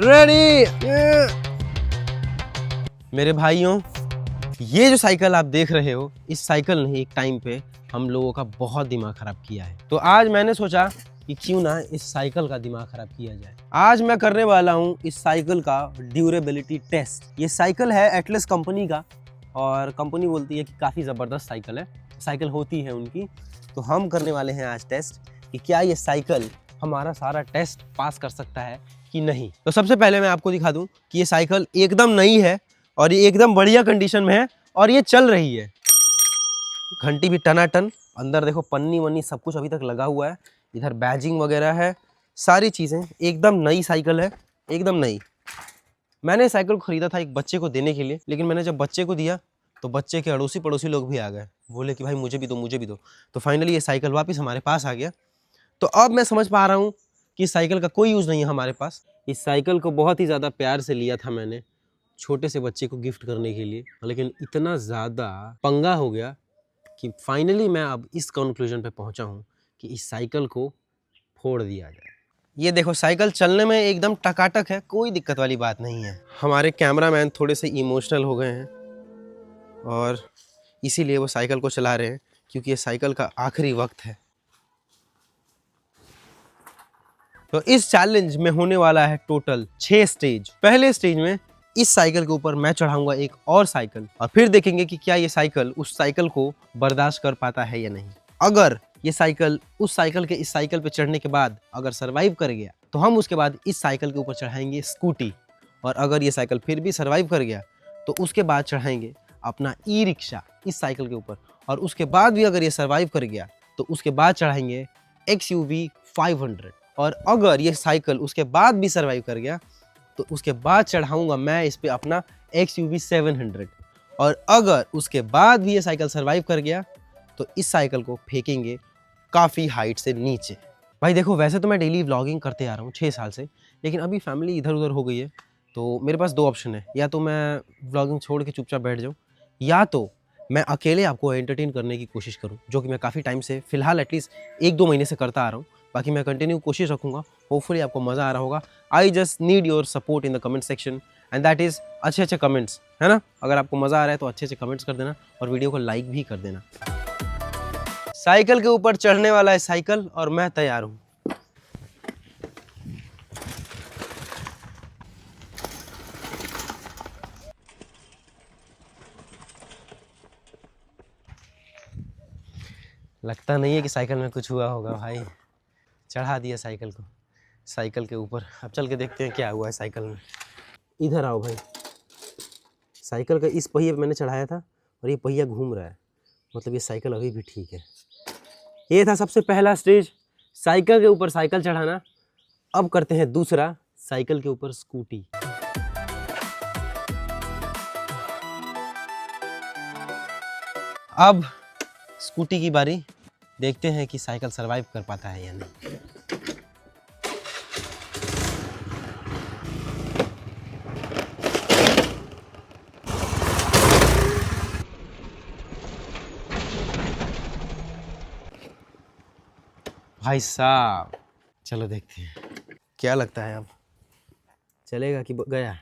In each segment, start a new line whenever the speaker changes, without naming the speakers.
Ready. मेरे भाइयों, ये जो साइकिल आप देख रहे हो, इस साइकिल ने एक टाइम पे हम लोगों का बहुत दिमाग खराब किया है। तो आज मैंने सोचा कि क्यों ना इस साइकिल का दिमाग खराब किया जाए। आज मैं करने वाला हूँ इस साइकिल का ड्यूरेबिलिटी टेस्ट। ये साइकिल है एटलस कंपनी का और कंपनी बोलती है कि काफ़ी ज़बरदस्त साइकिल है, साइकिल होती है उनकी। तो हम करने वाले हैं आज टेस्ट कि क्या ये साइकिल हमारा सारा टेस्ट पास कर सकता है कि नहीं। तो सबसे पहले मैं आपको दिखा दूं कि ये साइकिल एकदम नई है और ये एकदम बढ़िया कंडीशन में है और ये चल रही है। घंटी भी टनाटन, अंदर देखो पन्नी वन्नी सब कुछ अभी तक लगा हुआ है, इधर बैजिंग वगैरह है, सारी चीज़ें एकदम नई साइकिल है, एकदम नई। मैंने साइकिल को खरीदा था एक बच्चे को देने के लिए, लेकिन मैंने जब बच्चे को दिया तो बच्चे के अड़ोसी पड़ोसी लोग भी आ गए, बोले कि भाई मुझे भी दो, मुझे भी दो। तो फाइनली ये साइकिल वापस हमारे पास आ गया। तो अब मैं समझ पा रहा हूँ कि साइकिल का कोई यूज़ नहीं है हमारे पास। इस साइकिल को बहुत ही ज़्यादा प्यार से लिया था मैंने छोटे से बच्चे को गिफ्ट करने के लिए, लेकिन इतना ज़्यादा पंगा हो गया कि फाइनली मैं अब इस कंक्लूजन पे पहुंचा हूं कि इस साइकिल को फोड़ दिया जाए। ये देखो साइकिल चलने में एकदम टकाटक है, कोई दिक्कत वाली बात नहीं है। हमारे कैमरामैन थोड़े से इमोशनल हो गए हैं और इसीलिए वो साइकिल को चला रहे हैं, क्योंकि ये साइकिल का आखिरी वक्त है। तो इस चैलेंज में होने वाला है टोटल 6 स्टेज। पहले स्टेज में इस साइकिल के ऊपर मैं चढ़ाऊंगा एक और साइकिल और फिर देखेंगे कि क्या ये साइकिल उस साइकिल को बर्दाश्त कर पाता है या नहीं। अगर ये साइकिल उस साइकिल के इस साइकिल पे चढ़ने के बाद अगर सरवाइव कर गया तो हम उसके बाद इस साइकिल के ऊपर चढ़ाएंगे स्कूटी, और अगर ये साइकिल फिर भी सरवाइव कर गया तो उसके बाद चढ़ाएंगे अपना ई रिक्शा इस साइकिल के ऊपर, और उसके बाद भी अगर ये सरवाइव कर गया तो उसके बाद चढ़ाएंगे XUV 500, और अगर ये साइकिल उसके बाद भी सरवाइव कर गया तो उसके बाद चढ़ाऊंगा मैं इस पे अपना XUV 700, और अगर उसके बाद भी ये साइकिल सरवाइव कर गया तो इस साइकिल को फेंकेंगे काफ़ी हाइट से नीचे। भाई देखो, वैसे तो मैं डेली व्लॉगिंग करते आ रहा हूँ 6 साल से, लेकिन अभी फैमिली इधर उधर हो गई है, तो मेरे पास 2 ऑप्शन है। या तो मैं व्लॉगिंग छोड़ के चुपचाप बैठ जाऊँ, या तो मैं अकेले आपको एंटरटेन करने की कोशिश करूँ, जो कि मैं काफ़ी टाइम से फिलहाल एटलीस्ट 1-2 महीने से करता आ रहा हूँ। बाकी मैं कंटिन्यू कोशिश रखूँगा, होपफुली आपको मज़ा आ रहा होगा। I just need your support in the comment section, and that is अच्छे कमेंट्स, है ना। अगर आपको मज़ा आ रहा है तो अच्छे कमेंट्स कर देना और वीडियो को लाइक भी कर देना। साइकिल के ऊपर चढ़ने वाला है साइकिल और मैं तैयार हूँ। लगता नहीं है कि साइकिल में कुछ हुआ होगा भाई। चढ़ा दिया साइकिल को साइकिल के ऊपर। अब चल के देखते हैं क्या हुआ है साइकिल में। इधर आओ भाई। साइकिल का इस पहिए पे मैंने चढ़ाया था और ये पहिया घूम रहा है, मतलब ये साइकिल अभी भी ठीक है। ये था सबसे पहला स्टेज, साइकिल के ऊपर साइकिल चढ़ाना। अब करते हैं दूसरा, साइकिल के ऊपर स्कूटी। अब स्कूटी की बारी, देखते हैं कि साइकिल सरवाइव कर पाता है या नहीं। भाई साहब, चलो देखते हैं क्या लगता है। अब चलेगा कि गया,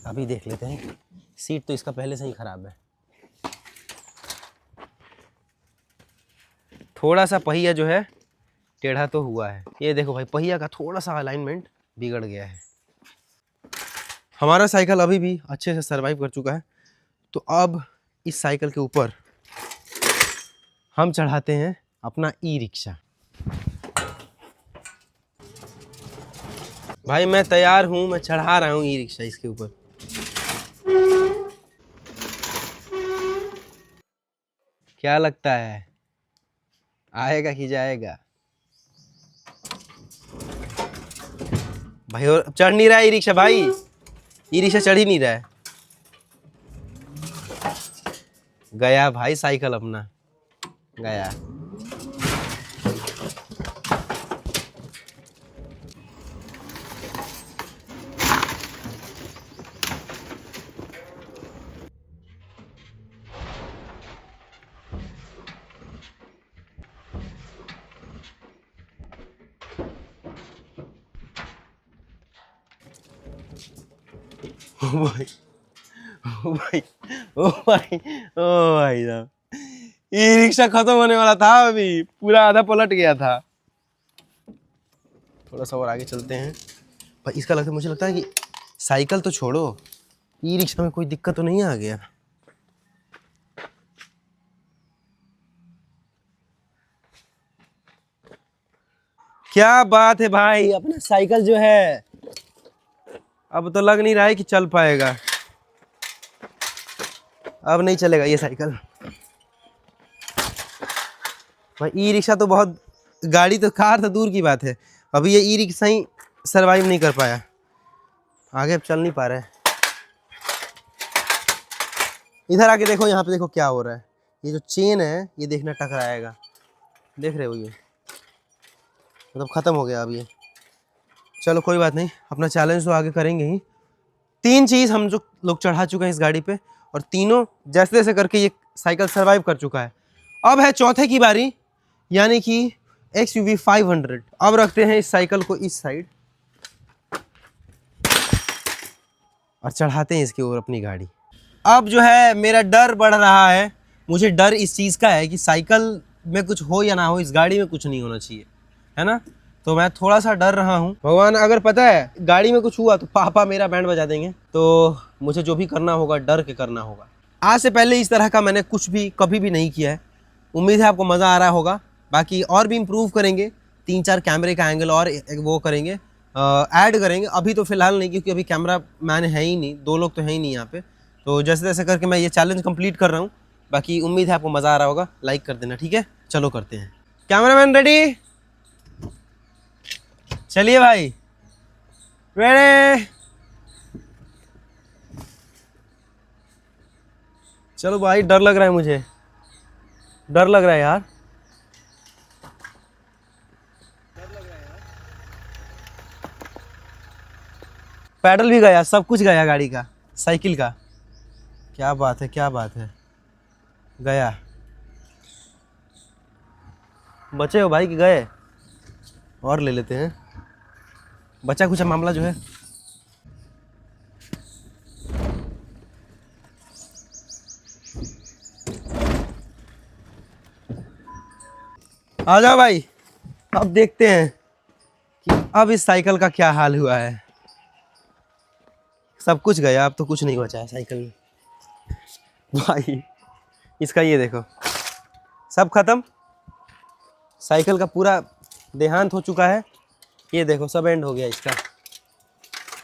अभी देख लेते हैं। सीट तो इसका पहले से ही खराब है। थोड़ा सा पहिया जो है टेढ़ा तो हुआ है। ये देखो भाई, पहिया का थोड़ा सा अलाइनमेंट बिगड़ गया है। हमारा साइकिल अभी भी अच्छे से सरवाइव कर चुका है। तो अब इस साइकिल के ऊपर हम चढ़ाते हैं अपना ई रिक्शा। भाई मैं तैयार हूं, मैं चढ़ा रहा हूं ई रिक्शा इसके ऊपर। क्या लगता है, आएगा कि जाएगा? भाई और चढ़ नहीं रहा है ई रिक्शा, भाई ई रिक्शा चढ़ ही नहीं रहा है। गया भाई साइकिल अपना, गया। ओ भाई, ओ भाई, ओ भाई, ओ भाई साहब, ई रिक्शा खत्म होने वाला था, अभी पूरा आधा पलट गया था। थोड़ा सा और आगे चलते हैं भाई। इसका लगता है, मुझे लगता है कि साइकिल तो छोड़ो, ई रिक्शा में कोई दिक्कत तो नहीं आ गया। क्या बात है भाई, अपना साइकिल जो है अब तो लग नहीं रहा है कि चल पाएगा। अब नहीं चलेगा ये साइकिल भाई। ई रिक्शा तो बहुत, गाड़ी तो, कार तो दूर की बात है, अभी ये ई रिक्शा ही सरवाइव नहीं कर पाया, आगे अब चल नहीं पा रहा है। इधर आके देखो, यहाँ पे देखो क्या हो रहा है। ये जो चेन है ये देखना टकराएगा, देख रहे हो, ये मतलब खत्म हो गया अब ये। चलो कोई बात नहीं, अपना चैलेंज तो आगे करेंगे ही। 3 चीज़ हम जो लोग चढ़ा चुके हैं इस गाड़ी पे, और तीनों जैसे जैसे करके ये साइकिल सरवाइव कर चुका है। अब है चौथे की बारी, यानी कि XUV 500। अब रखते हैं इस साइकिल को इस साइड और चढ़ाते हैं इसके ऊपर अपनी गाड़ी। अब जो है मेरा डर बढ़ रहा है। मुझे डर इस चीज़ का है कि साइकिल में कुछ हो या ना हो, इस गाड़ी में कुछ नहीं होना चाहिए, है ना। तो मैं थोड़ा सा डर रहा हूँ। भगवान, अगर पता है गाड़ी में कुछ हुआ तो पापा मेरा बैंड बजा देंगे। तो मुझे जो भी करना होगा डर के करना होगा। आज से पहले इस तरह का मैंने कुछ भी कभी भी नहीं किया है। उम्मीद है आपको मज़ा आ रहा होगा। बाकी और भी इम्प्रूव करेंगे, 3-4 कैमरे का एंगल और वो करेंगे, ऐड करेंगे। अभी तो फिलहाल नहीं, क्योंकि अभी कैमरा मैन है ही नहीं, 2 लोग तो हैं ही नहीं यहाँ पे। तो जैसे जैसे करके मैं ये चैलेंज कंप्लीट कर रहा हूँ। बाकी उम्मीद है आपको मज़ा आ रहा होगा। लाइक कर देना, ठीक है। चलो करते हैं। कैमरामैन रेडी, चलिए भाई, रेडी। चलो भाई, डर लग रहा है मुझे, डर लग रहा है यार। पैडल भी गया, सब कुछ गया गाड़ी का, साइकिल का। क्या बात है, क्या बात है, गया। बचे हो भाई कि गए? और ले लेते हैं, बचा कुछ मामला जो है। आ जाओ भाई, अब देखते हैं कि अब इस साइकिल का क्या हाल हुआ है। सब कुछ गया, अब तो कुछ नहीं बचा है साइकिल में भाई। इसका ये देखो, सब खत्म, साइकिल का पूरा देहांत हो चुका है। ये देखो, सब एंड हो गया इसका,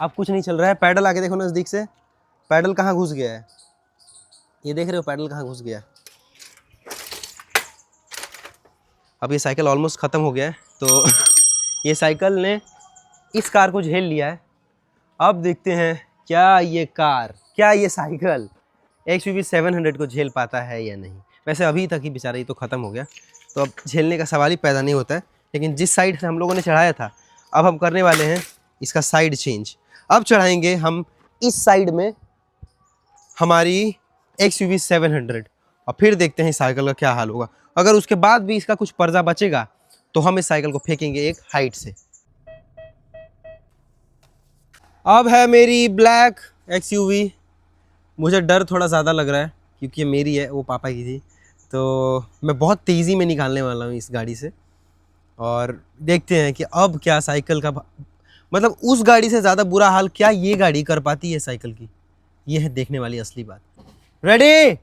अब कुछ नहीं चल रहा है। पैडल आके देखो नज़दीक से, पैडल कहाँ घुस गया है, ये देख रहे हो पैडल कहाँ घुस गया है। अब ये साइकिल ऑलमोस्ट ख़त्म हो गया है। तो ये साइकिल ने इस कार को झेल लिया है। अब देखते हैं क्या ये कार, क्या ये साइकिल XUV 700 को झेल पाता है या नहीं। वैसे अभी तक ही बेचारा ये तो ख़त्म हो गया, तो अब झेलने का सवाल ही पैदा नहीं होता है। लेकिन जिस साइड से हम लोगों ने चढ़ाया था, अब हम करने वाले हैं इसका साइड चेंज। अब चढ़ाएंगे हम इस साइड में हमारी XUV 700, और फिर देखते हैं इस साइकिल का क्या हाल होगा। अगर उसके बाद भी इसका कुछ पर्जा बचेगा तो हम इस साइकिल को फेंकेंगे एक हाइट से। अब है मेरी ब्लैक XUV। मुझे डर थोड़ा ज़्यादा लग रहा है क्योंकि ये मेरी है, वो पापा की थी। तो मैं बहुत तेज़ी में निकालने वाला हूँ इस गाड़ी से, और देखते हैं कि अब क्या साइकिल का मतलब उस गाड़ी से ज़्यादा बुरा हाल क्या ये गाड़ी कर पाती है साइकिल की। ये है देखने वाली असली बात। रेडी,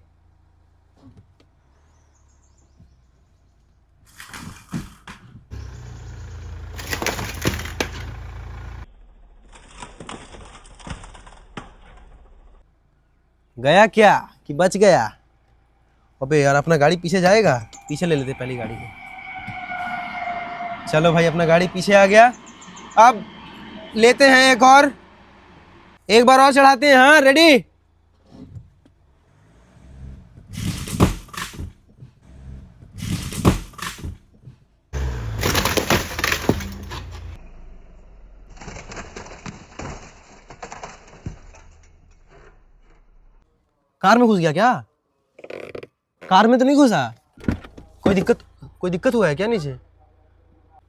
गया क्या कि बच गया? अबे यार, अपना गाड़ी पीछे जाएगा, पीछे ले लेते पहली गाड़ी को। चलो भाई, अपना गाड़ी पीछे आ गया। अब लेते हैं एक बार और चढ़ाते हैं। हाँ, रेडी। कार में घुस गया क्या? कार में तो नहीं घुसा? कोई दिक्कत हुआ है क्या नीचे?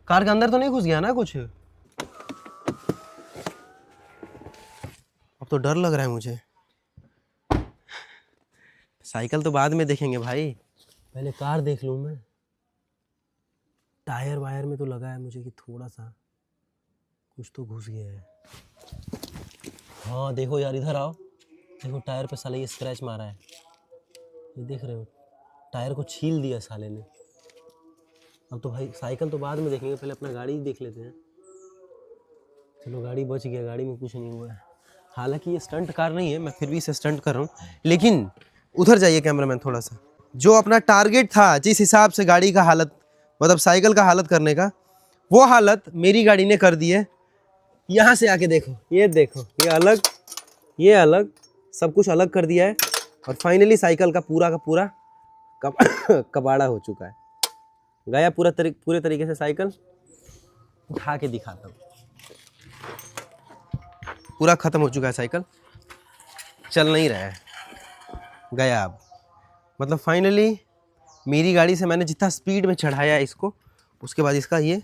कार के अंदर तो नहीं घुस गया ना कुछ? अब अब तो डर लग रहा है मुझे। साइकिल तो बाद में देखेंगे भाई, पहले कार देख लूँ मैं। टायर वायर में तो लगा है मुझे कि थोड़ा सा कुछ तो घुस गया है। हाँ देखो यार, इधर आओ, देखो टायर पे साले ये स्क्रैच मारा है, ये देख रहे हो, टायर को छील दिया साले ने। अब तो भाई साइकिल तो बाद में देखेंगे, पहले अपना गाड़ी देख लेते हैं। चलो गाड़ी बच गया, गाड़ी में कुछ नहीं हुआ है। हालांकि ये स्टंट कार नहीं है, मैं फिर भी इसे स्टंट कर रहा हूँ। लेकिन उधर जाइए कैमरामैन थोड़ा सा, जो अपना टारगेट था, जिस हिसाब से गाड़ी का हालत, मतलब साइकिल का हालत करने का, वो हालत मेरी गाड़ी ने कर दी है। यहाँ से आके देखो, ये देखो, ये अलग, ये अलग, सब कुछ अलग कर दिया है। और फाइनली साइकिल का पूरा कबाड़ा हो चुका है। गया पूरे तरीके से। साइकिल उठा के दिखाता हूँ, पूरा खत्म हो चुका है साइकिल, चल नहीं रहा है, गया अब। मतलब फाइनली मेरी गाड़ी से मैंने जितना स्पीड में चढ़ाया इसको, उसके बाद इसका ये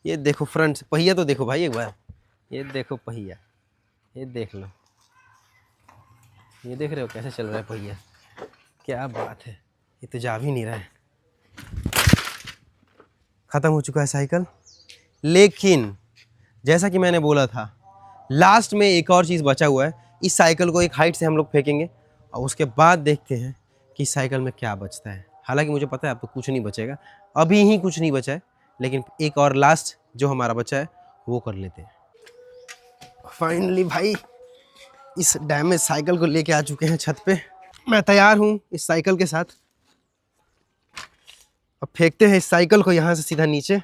देखो फ्रंट से पहिया तो देखो भाई एक बार, ये देखो पहिया, ये देख लो, ये देख रहे हो कैसे चल रहा है पहिया, क्या बात है। ये तो जा भी नहीं रहा है, ख़त्म हो चुका है साइकिल। लेकिन जैसा कि मैंने बोला था, लास्ट में एक और चीज़ बचा हुआ है। इस साइकिल को एक हाइट से हम लोग फेंकेंगे और उसके बाद देखते हैं कि इस साइकिल में क्या बचता है। हालांकि मुझे पता है अब तो कुछ नहीं बचेगा, अभी ही कुछ नहीं बचा है, लेकिन एक और लास्ट जो हमारा बचा है वो कर लेते हैं। फाइनली भाई इस डैमेज साइकिल को लेके आ चुके हैं छत पे। मैं तैयार हूँ इस साइकिल के साथ। अब फेंकते हैं इस साइकिल को यहाँ से सीधा नीचे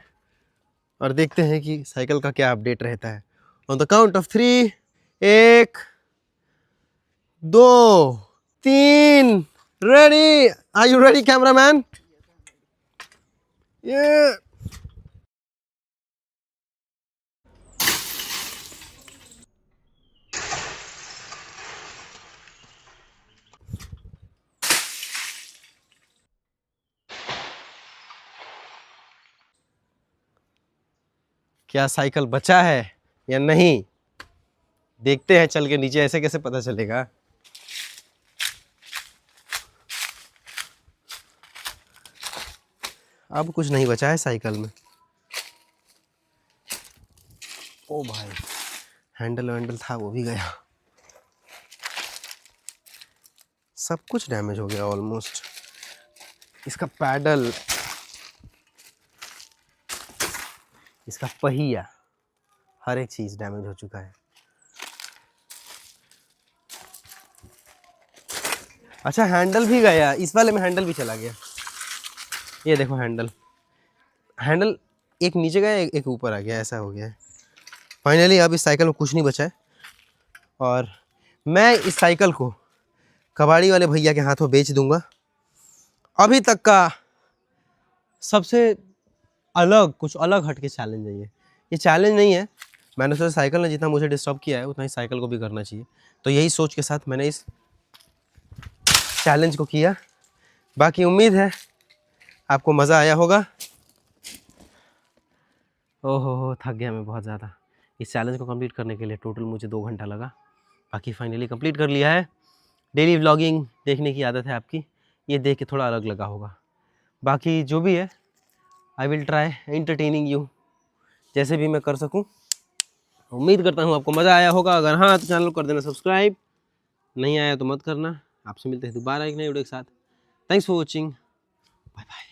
और देखते हैं कि साइकिल का क्या अपडेट रहता है। On the count of 3, 1, 2, 3, ready. Are you ready cameraman? ये क्या साइकिल बचा है या नहीं, देखते हैं चल के नीचे। ऐसे कैसे पता चलेगा? अब कुछ नहीं बचा है साइकिल में। ओ भाई, हैंडल वैंडल था वो भी गया, सब कुछ डैमेज हो गया ऑलमोस्ट। इसका पैडल, इसका पहिया, हर एक चीज डैमेज हो चुका है। अच्छा हैंडल भी गया, इस वाले में हैंडल भी चला गया। ये देखो हैंडल एक नीचे गया, एक ऊपर आ गया, ऐसा हो गया है। फाइनली अब इस साइकिल में कुछ नहीं बचा है और मैं इस साइकिल को कबाड़ी वाले भैया के हाथों बेच दूंगा। अभी तक का सबसे अलग, कुछ अलग हटके चैलेंज है ये चैलेंज नहीं है। मैंने सोचा साइकिल ने जितना मुझे डिस्टर्ब किया है उतना ही साइकिल को भी करना चाहिए, तो यही सोच के साथ मैंने इस चैलेंज को किया। बाकी उम्मीद है आपको मज़ा आया होगा। ओहो थक गया मैं बहुत ज़्यादा। इस चैलेंज को कंप्लीट करने के लिए टोटल मुझे 2 घंटा लगा, बाकी फाइनली कंप्लीट कर लिया है। डेली व्लॉगिंग देखने की आदत है आपकी, ये देख के थोड़ा अलग लगा होगा। बाकी जो भी है, I will try entertaining you जैसे भी मैं कर सकूं। उम्मीद करता हूं आपको मज़ा आया होगा। अगर हाँ तो चैनल को कर देना सब्सक्राइब, नहीं आया तो मत करना। आपसे मिलते हैं दोबारा एक नए वीडियो के साथ। Thanks for watching, bye bye.